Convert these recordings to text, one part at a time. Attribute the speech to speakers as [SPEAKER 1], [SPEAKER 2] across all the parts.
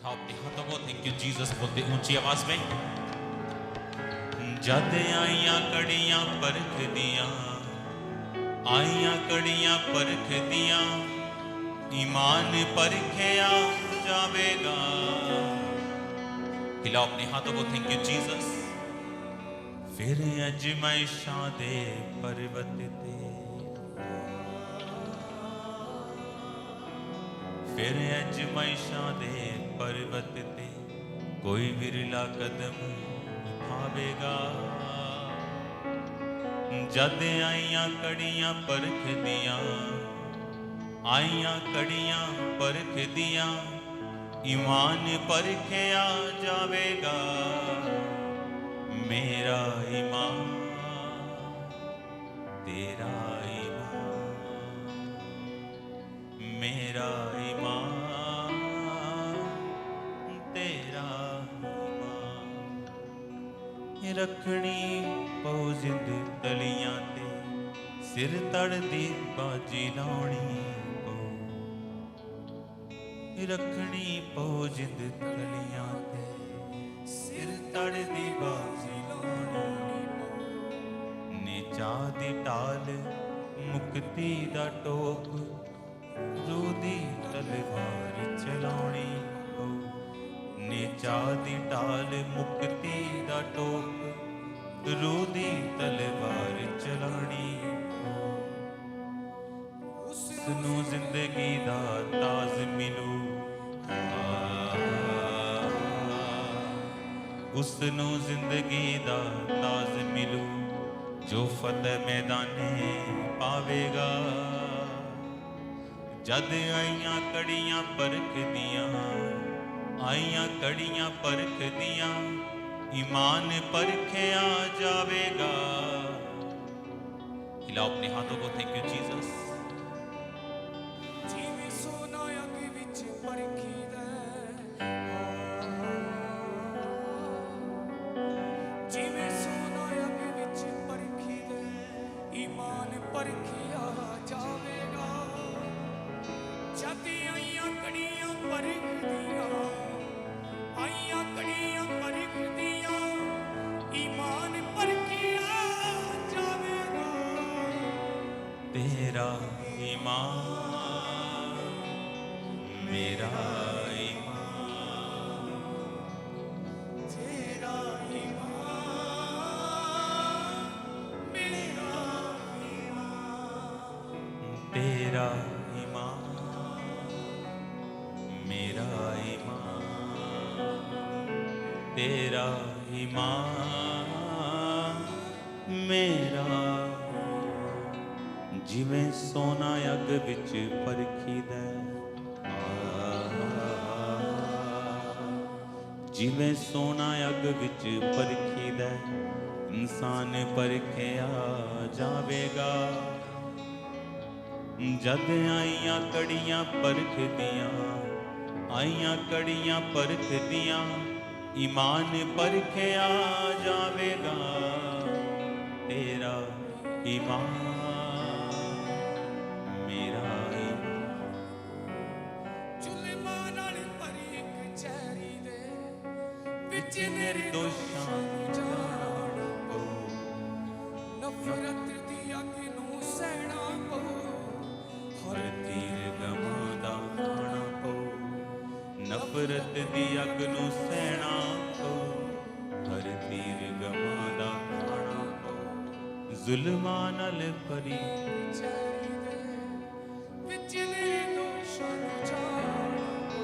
[SPEAKER 1] अपने हाथों को थैंक यू जीसस बोलते ऊंची आवाज में। जद आइयां कड़ियां परख दियां, आइयां कड़ियां परख दियां, ईमान परखिया जावेगा। हिलाओ अपने हाथों को थैंक यू जीसस। फिर अजमाइशां दे पर्वत ते, फिर अजमाइशां दे पर्वत ते कोई विरला कदम उठावेगा। जद आइयां कड़ियां परख दियां, आइयां कड़ियां परख दियां, ईमान परखिया जावेगा। मेरा ईमान तेरा ईमान, मेरा ईमान तेरा ईमान। रखनी पौ जिंद तलियां ते, सिर तड़ दी बाजी लाउणी पौ। रखनी पौ जिंद तलियां ते, सिर तड़ दी बाजी लाउणी पौ। नीचा दी टाल मुक्ति दा टोप, रूह दी तलवार चलाउणी पौ। नीचा दी टाल मुक्ति दा टोप, रूह दी तलवार चलानी। उसनू जिंदगी दा ताज मिलू, उसनू जिंदगी दा ताज मिलू, जो फतेह मैदाने पावेगा। जद आइयां कड़ियां परख दियां, आइयां कड़ियां परख दियां, ईमान परखिया जावेगा। हिलाओ अपने हाथों को थैंक यू जीसस।
[SPEAKER 2] जिवें सोना अग विच परखीदा, जिवें सोना अग विच परखीदा, ईमान परखिया जावेगा। जद आइयां कड़ियां परख दियां, आइयां कड़ियां परख दियां, ईमान परखिया जावेगा।
[SPEAKER 1] तेरा ईमान मेरा ईमान,
[SPEAKER 2] तेरा ईमान मेरा ईमान,
[SPEAKER 1] तेरा ईमान मेरा ईमान, तेरा ईमान मेरा। जिवें सोना अग विच परखीदा, जिवें सोना अग विच परखीदा, इंसान परखिया जावेगा। जद आइयां कड़ियां परख दियां, आइयां कड़ियां परख दियां, ईमान परखिया जावेगा। तेरा ईमान मेरा ईमान।
[SPEAKER 2] जुल्मां नाल भरी कचहरी दे विच
[SPEAKER 1] निर्दोषां
[SPEAKER 2] निर्दोषां
[SPEAKER 1] जाना
[SPEAKER 2] जाना
[SPEAKER 1] पौ,
[SPEAKER 2] नफरत दी अग नूं सहना पौ।
[SPEAKER 1] हर तीर गमां दा खाना पौ। नफरत दी अग नूं सहना पौ, हर तीर गमां दा खाना पौ। जुल्मां नाल भरी
[SPEAKER 2] कचहरी दे विच निर्दोषां जाना पौ।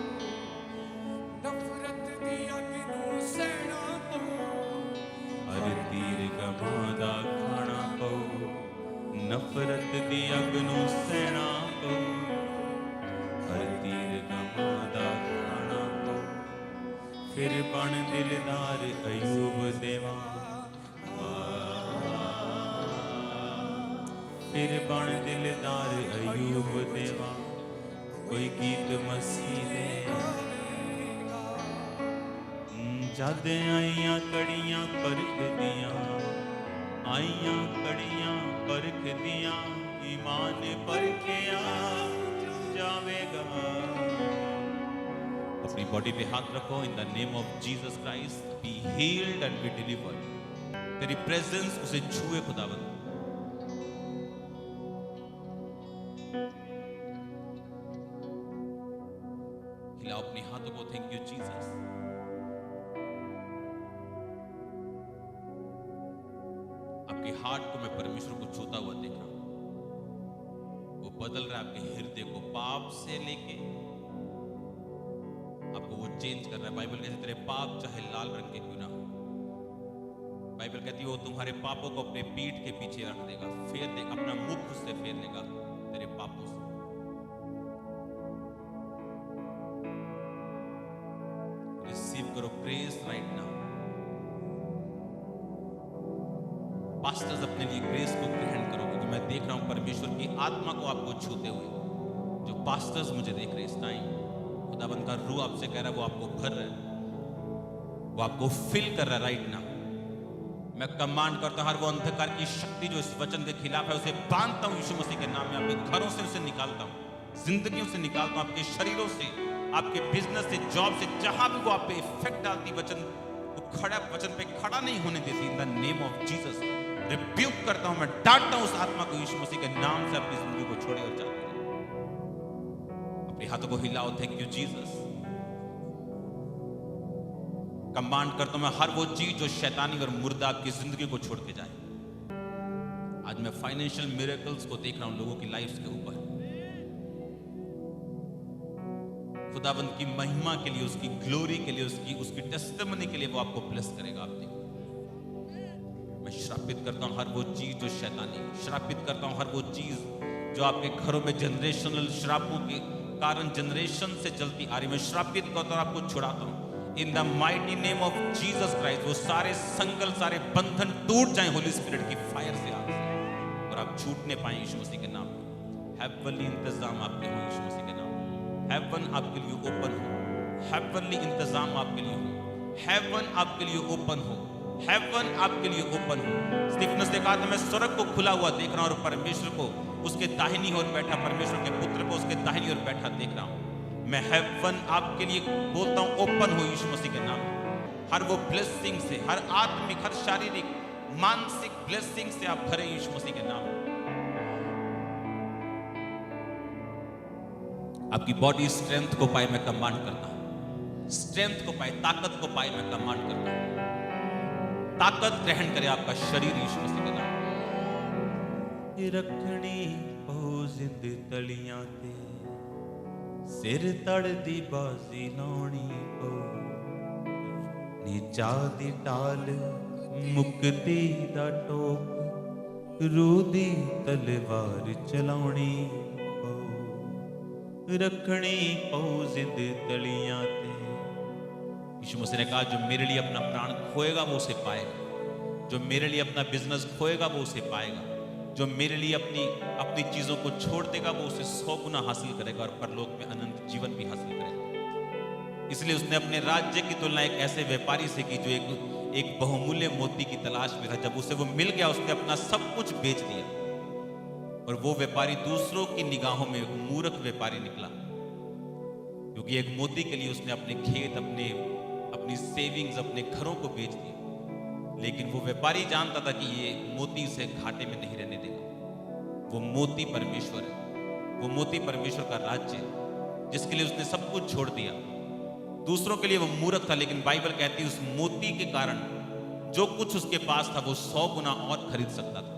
[SPEAKER 2] नफरत दी अग नूं सहना पौ।
[SPEAKER 1] हर तीर गमां दा खाना पौ। नफरत दी अग नूं सहना पौ, हर तीर गमां दा खाना पौ। फिर बण दिलदार अयूब देवा, फिर बण दिलदार अयूब देवा, कोई गीत मसीह दे। जद आइयां कड़ियां परख दियां, आइयां कड़ियां परख दियां, ईमान परखिया जावेगा। अपनी बॉडी पे हाथ रखो। In the name of Jesus Christ be healed and be delivered. तेरी प्रेजेंस उसे छुए खुदावंद। हिलाओ अपने हाथों को। Thank you Jesus. आपके हार्ट को मैं परमेश्वर को छूता हुआ देख रहा हूं। वो बदल रहा है आपके हृदय को, पाप से लेके आपको वो चेंज कर रहा है। बाइबल कहती है तेरे पाप चाहे लाल रंग के क्यों ना हो, बाइबल कहती है वो तुम्हारे पापों को अपने पीठ के पीछे रख देगा, फेर देगा, अपना मुख उससे फेर लेगा तेरे पापों से। रिसीव करो ग्रेस राइट नाउ। पास्टर्स अपने लिए ग्रेस को ग्रहण करो, क्योंकि मैं देख रहा हूं परमेश्वर की आत्मा को आपको छूते हुए। जो पास्टर्स मुझे देख रहे इस टाइम, खुदाबंद का रूह आपसे कह रहा है वो आपको भर रहा है, वो आपको फिल कर रहा है राइट नाउ। मैं कमांड करता हूं हर वो अंधकार की शक्ति जो इस वचन के खिलाफ है उसे बांधता हूं यीशु मसीह के नाम में। आपके घरों से उसे निकालता हूं, जिंदगियों से निकालता हूं, आपके शरीरों से, आपके बिजनेस से, जॉब से, जहां भी वो आप पे इफेक्ट डालती वचन वो खड़ा वचन पे खड़ा नहीं होने देती। In the name of Jesus rebuke करता हूं, मैं डांटता हूं उस आत्मा को यीशु मसीह के नाम से। अपनी जिंदगी को छोड़े और चलते रहे। अपने हाथों को हिलाओ। Thank you Jesus. कमांड करता हूं मैं हर वो चीज जो शैतानी और मुर्दा आपकी जिंदगी को छोड़ के जाए। आज मैं फाइनेंशियल मिरेकल्स को देख रहा हूं लोगों की लाइफ्स के ऊपर। खुदाबंद की महिमा के लिए, उसकी ग्लोरी के लिए, उसकी टेस्टिमनी के लिए वो आपको ब्लेस करेगा। आप देखो मैं श्रापित करता हूं हर वो चीज जो शैतानी, श्रापित करता हूं हर वो चीज जो आपके घरों में जनरेशनल श्रापों के कारण जनरेशन से चलती आ रही, मैं श्रापित करता हूं, आपको छुड़ाता हूं in the mighty name of Jesus Christ. वो सारे संगल, सारे बंधन टूट जाएं होली स्पिरिट की फायर से, आग से, और आप छूटने पाए यीशु मसीह के नाम में। हेवनली इंतजाम आपके हो यीशु मसीह के नाम में। हेवन आपके लिए ओपन हो, हेवनली इंतजाम आपके लिए हो, हेवन आपके लिए ओपन हो, हेवन आपके लिए ओपन हो। स्टीफनस ने कहा था मैं स्वर्ग को खुला हुआ देख रहा हूं और परमेश्वर को उसके दाहिनी ओर बैठा, परमेश्वर के पुत्र को उसके दाहिनी ओर बैठा देख रहा हूं। मैं हेवन आपके लिए बोलता हूं ओपन हो यीशु मसीह के नाम में। हर वो ब्लेसिंग से, हर आत्मिक, हर शारीरिक, मानसिक ब्लेसिंग से आप भरे यीशु मसीह के नाम में। आपकी बॉडी स्ट्रेंथ को पाए मैं कमांड करता हूं, स्ट्रेंथ को पाए, ताकत को पाए मैं कमांड करता हूं। ताकत ग्रहण करे आपका शरीर यीशु मसीह के नाम में। रखनी ओ जिंद तलियां ते सिर तड़ दी बाजी लाउणी पो, नीचा दी टाल मुक्ति दा टोक, रूह दी तलवार चलाउणी पो। रखनी पो जिंद तलियां ते। यीशु मसीह ने कहा जो मेरे लिए अपना प्राण खोएगा वो उसे पाएगा, जो मेरे लिए अपना बिजनेस खोएगा वो उसे पाएगा, जो मेरे लिए अपनी चीजों को छोड़ देगा वो उसे 100 गुना हासिल करेगा और परलोक में अनंत जीवन भी हासिल करेगा। इसलिए उसने अपने राज्य की तुलना एक ऐसे व्यापारी से की जो एक बहुमूल्य मोती की तलाश में था। जब उसे वो मिल गया उसने अपना सब कुछ बेच दिया, और वो व्यापारी दूसरों की निगाहों में एक मूर्ख व्यापारी निकला, क्योंकि एक मोती के लिए उसने अपने खेत, अपनी सेविंग्स, अपने घरों को बेच दिया। लेकिन वो व्यापारी जानता था कि ये मोती इसे घाटे में नहीं रहने देगा। वो मोती परमेश्वर है, वो मोती परमेश्वर का राज्य है जिसके लिए उसने सब कुछ छोड़ दिया। दूसरों के लिए वो मूर्ख था, लेकिन बाइबल कहती है उस मोती के कारण जो कुछ उसके पास था वो 100 गुना और खरीद सकता था।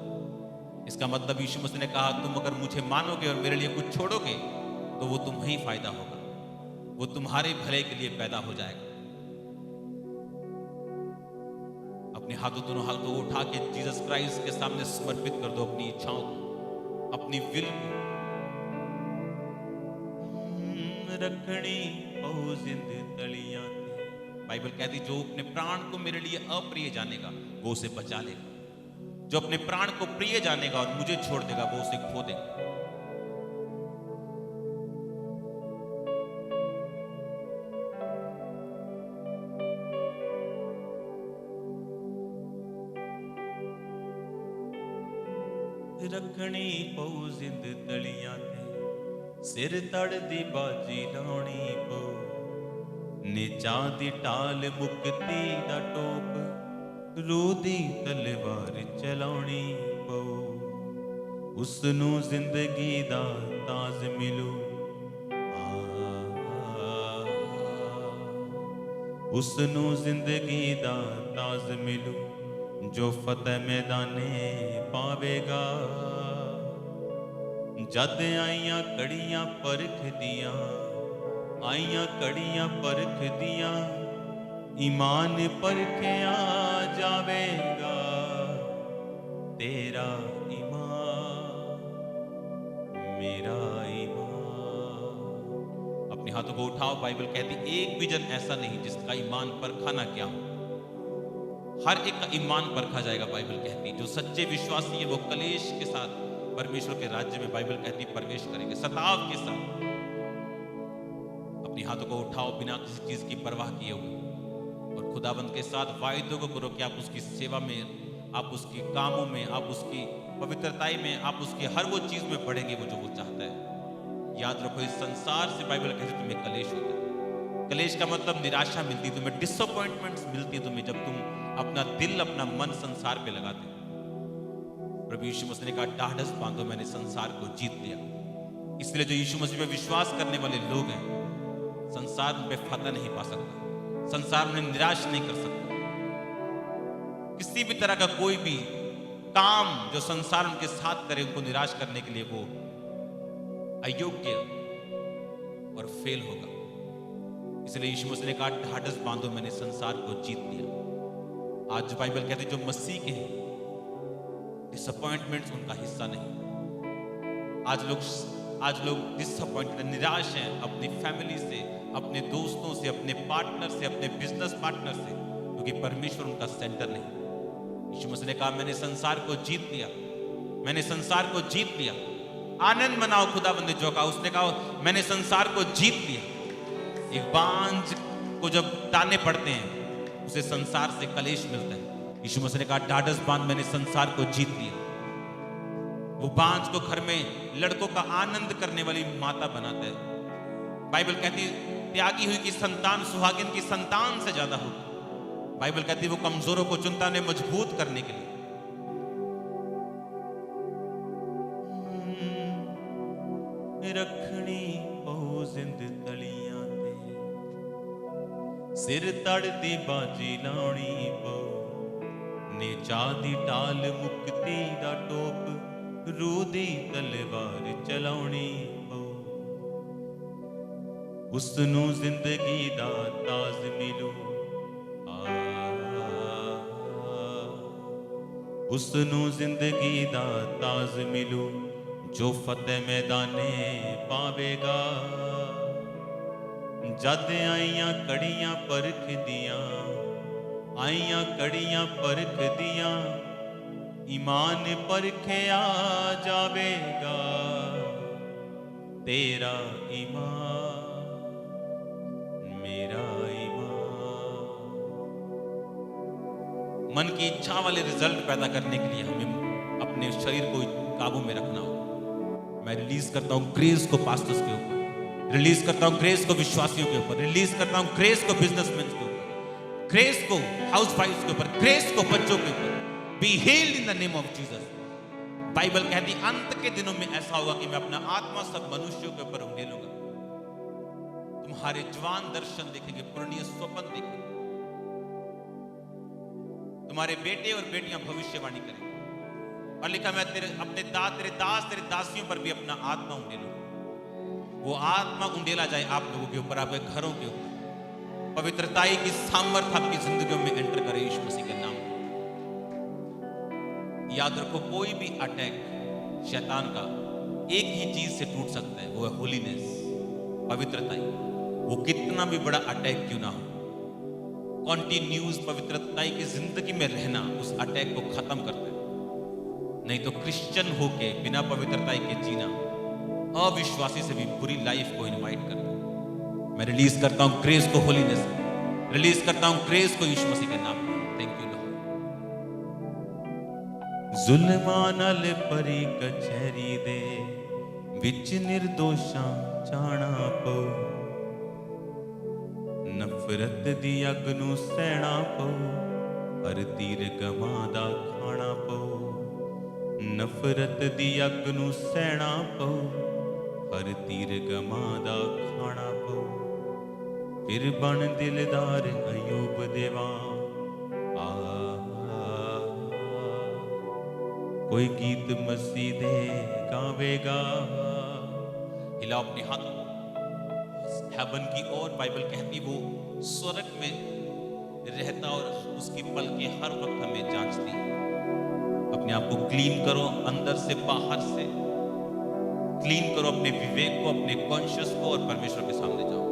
[SPEAKER 1] इसका मतलब यीशु मसीह ने कहा तुम अगर मुझे मानोगे और मेरे लिए कुछ छोड़ोगे तो वो तुम्हें ही फायदा होगा, वो तुम्हारे भले के लिए पैदा हो जाएगा। अपने हाथों, दोनों हाथों को उठा के जीसस क्राइस्ट के सामने समर्पित कर दो अपनी इच्छाओं को, अपनी विल को। रखनी ओ जिंद तलियां ते। बाइबल कहती जो अपने प्राण को मेरे लिए अप्रिय जानेगा वो उसे बचा लेगा, जो अपने प्राण को प्रिय जानेगा और मुझे छोड़ देगा वो उसे खो देगा। रखनी पौ जिंद तलियां ते सिर तड़ दी बाजी लाउणी पौ, ਨਿਚਾ ਦੀ ਟਾਲ ਮੁਕਤੀ ਦਾ ਟੋਪ ਰੂਹ ਦੀ ਤਲਵਾਰ ਚਲਾਉਣੀ ਪਊ ਉਸ ਨੂੰ ਜ਼ਿੰਦਗੀ ਦਾ ਤਾਜ ਮਿਲੂ ਉਸ ਨੂੰ ਜ਼ਿੰਦਗੀ ਦਾ ਤਾਜ ਮਿਲੂ ਜੋ ਫਤਿਹ ਮੈਦਾਨੇ ਪਾਵੇਗਾ ਜਦ ਆਈਆਂ ਕੜੀਆਂ ਪਰਖਦੀਆਂ ਆਈਆਂ ਕੜੀਆਂ ਪਰਖਦੀਆਂ ਈਮਾਨ ਪਰਖਿਆ ਜਾਵੇਗਾ तेरा ईमान मेरा ईमान। अपने हाथों को उठाओ। बाइबल कहती एक भी जन ऐसा नहीं जिसका ईमान परखा ना क्या हो। हर एक का ईमान परखा जाएगा। बाइबल कहती जो सच्चे विश्वासी है वो कलेश के साथ परमेश्वर के राज्य में बाइबल कहती प्रवेश करेंगे सताव के साथ। अपने हाथों को उठाओ बिना किसी चीज की परवाह किए हुए और खुदाबंद के साथ वायदों को करो कि आप उसकी सेवा में आप उसके कामों में आप उसकी पवित्रताई में आप उसकी हर वो चीज में बढ़ेंगे वो जो वो चाहता है। याद रखो इस संसार से बाइबल कहती तुम्हें कलेश होता है। कलेश का मतलब निराशा मिलती तुम्हें डिसअपॉइंटमेंट्स मिलती तुम्हें जब तुम अपना दिल अपना मन संसार पे लगाते हो। प्रभु यीशु मसीह ने कहा ढाढ़स बांधो मैंने संसार को जीत लिया। इसलिए जो यीशु मसीह पे विश्वास करने वाले लोग हैं संसार पे फतह नहीं पा सकता। संसार में निराश नहीं कर सकता। किसी भी तरह का कोई भी काम जो संसार उनके साथ करे उनको निराश करने के लिए वो अयोग्य और फेल होगा। इसलिए यीशु मसीह ने कहा ढाढ़स बांधो मैंने संसार को जीत लिया। आज जो बाइबल कहते जो मसीह के हैं डिसअपॉइंटमेंट्स उनका हिस्सा नहीं। आज लोग डिसअपॉइंटेड निराश हैं अपनी फैमिली से अपने दोस्तों से अपने पार्टनर से अपने बिजनेस पार्टनर से क्योंकि परमेश्वर उनका सेंटर नहीं। यीशु मसीह ने कहा मैंने संसार को जीत लिया। मैंने संसार को जीत लिया। आनंद मनाओ। खुदाबंद ने जो कहा उसने कहा मैंने संसार को जीत लिया। एक बांझ को जब ताने पड़ते हैं उसे संसार से कलेश मिलता है। यीशु मसीह ने कहा ढाढ़स बांध मैंने संसार को जीत लिया। वो बांझ को घर में लड़कों का आनंद करने वाली माता बनाता है। बाइबल कहती त्यागी हुई की संतान सुहागिन की संतान से ज्यादा होती। बाइबल कहती वो कमजोरों को चुनता ने मजबूत करने के लिए। रखनी बहु जिंद तलियां ते सिर तड़ दी बाजी लाउनी बहु नेचा दी टाल मुक्ति दा टोप रूह दी तलवार चलाउनी बहु उस नूं जिंदगी दा ताज मिलू उस नूं जिंदगी दा ताज मिलू जो फतेह मैदाने पावेगा जद आईयां कड़ियां परख दियां आईयां कड़ियां परख दियां ईमान परखिया जावेगा तेरा ईमान मेरा ईमान। मन की इच्छा वाले रिजल्ट पैदा करने के लिए हमें अपने शरीर को काबू में रखना होगा। मैं रिलीज करता हूं ग्रेस को पास्टर्स के ऊपर, रिलीज करता हूं ग्रेस को विश्वासियों के ऊपर, रिलीज करता हूं ग्रेस को बिजनेसमैन के ऊपर, ग्रेस को हाउसवाइफ्स के ऊपर, ग्रेस को बच्चों के ऊपर। Be healed in the name of Jesus. Bible कहती अंत के दिनों में ऐसा होगा कि मैं अपना आत्मा सब मनुष्यों के ऊपर उंडेलूंगा। तुम्हारे जवान दर्शन देखेंगे, पूर्णीय स्वप्न देखेंगे, तुम्हारे बेटे और बेटियां भविष्यवाणी करेंगे। और लिखा मैं तेरे दास तेरे दासियों पर भी अपना आत्मा उंडेलूंगा। वो आत्मा उंडेला जाए आप लोगों के ऊपर, आपके घरों के ऊपर। पवित्रताई की सामर्थ आपकी जिंदगियों में एंटर करे यीशु मसीह के नाम। याद रखो कोई भी अटैक शैतान का एक ही चीज से टूट सकता है, वो है होलीनेस, पवित्रताई। वो कितना भी बड़ा अटैक क्यों ना हो, कॉन्टिन्यूस पवित्रताई की जिंदगी में रहना उस अटैक को खत्म करता है। नहीं तो क्रिश्चियन होके बिना पवित्रताई के जीना अविश्वासी से भी बुरी लाइफ को इनवाइट करता है। मैं रिलीज करता हूं ग्रेस को, होलीनेस रिलीज करता हूं ग्रेस को यीशु मसीह के नाम में। Thank you Lord. जुल्मां नाल परी कचहरी दे विच निर्दोषां जाना पऊ नफरत दी अग नू सहना पऊ, हर तीर गमां दा खाना पऊ। नफरत दी अग नू सहना पऊ, हर तीर गमां दा खाना पऊ। फिर बन दिलदार अयूब देवा, कोई गीत मसीह दे गावेगा।
[SPEAKER 3] हिलाओ अपने हाथों को हेवन की ओर। बाइबल कहती वो स्वर्ग में रहता और उसकी पलकें हर वक्त हमें जांचती। अपने आप को क्लीन करो, अंदर से बाहर से क्लीन करो अपने विवेक को, अपने कॉन्शियस को, और परमेश्वर के सामने जाओ।